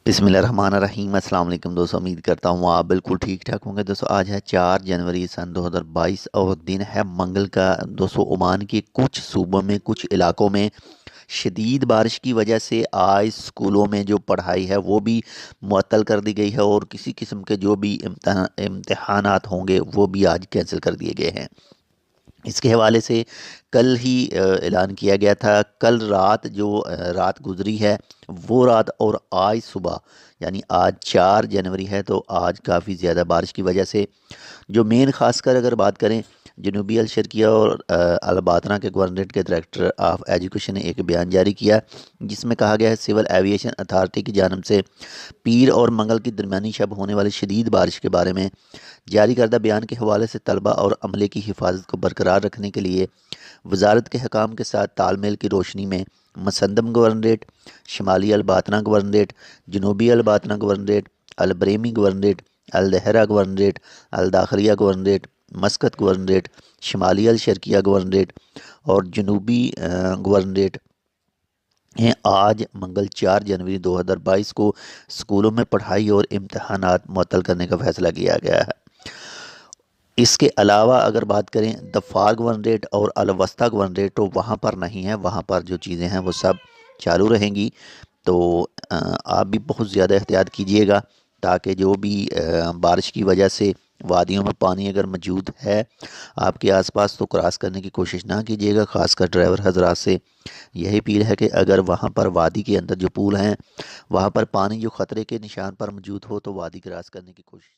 بسم اللہ الرحمن الرحیم۔ السلام علیکم دوستو، امید کرتا ہوں آپ بالکل ٹھیک ٹھاک ہوں گے۔ دوستو آج ہے 4 جنوری سن 2022 اور دن ہے منگل کا۔ دوستو عمان کے کچھ صوبوں میں کچھ علاقوں میں شدید بارش کی وجہ سے آج اسکولوں میں جو پڑھائی ہے وہ بھی معطل کر دی گئی ہے، اور کسی قسم کے جو بھی امتحانات ہوں گے وہ بھی آج کینسل کر دیے گئے ہیں۔ اس کے حوالے سے کل ہی اعلان کیا گیا تھا، کل رات جو رات گزری ہے وہ رات اور آج صبح، یعنی آج 4 جنوری ہے، تو آج کافی زیادہ بارش کی وجہ سے جو مین خاص کر اگر بات کریں جنوبی الشرقیہ اور الباترا کے گورنریٹ کے ڈائریکٹر آف ایجوکیشن نے ایک بیان جاری کیا جس میں کہا گیا ہے سول ایویشن اتھارٹی کی جانب سے پیر اور منگل کی درمیانی شب ہونے والی شدید بارش کے بارے میں جاری کردہ بیان کے حوالے سے طلبہ اور عملے کی حفاظت کو برقرار رکھنے کے لیے وزارت کے حکام کے ساتھ تال میل کی روشنی میں مسندم گورنریٹ، شمالی الباتنا گورنریٹ، جنوبی Al Batinah governorate, Al Buraimi governorate, Al Dhahirah governorate, Al Dakhiliyah governorate, Muscat governorate, شمالی الشرقیہ گورنریٹ اور جنوبی گورنریٹ ہیں آج منگل 4 جنوری 2022 کو اسکولوں میں پڑھائی اور امتحانات معطل کرنے کا فیصلہ کیا گیا ہے۔ اس کے علاوہ اگر بات کریں دفار گورنریٹ اور الوسطی گورنریٹ تو وہاں پر نہیں ہے، وہاں پر جو چیزیں ہیں وہ سب چالو رہیں گی۔ تو آپ بھی بہت زیادہ احتیاط کیجئے گا تاکہ جو بھی بارش کی وجہ سے وادیوں میں پانی اگر موجود ہے آپ کے آس پاس تو کراس کرنے کی کوشش نہ کیجیے گا۔ خاص کر ڈرائیور حضرات سے یہی اپیل ہے کہ اگر وہاں پر وادی کے اندر جو پول ہیں وہاں پر پانی جو خطرے کے نشان پر موجود ہو تو وادی کراس کرنے کی کوشش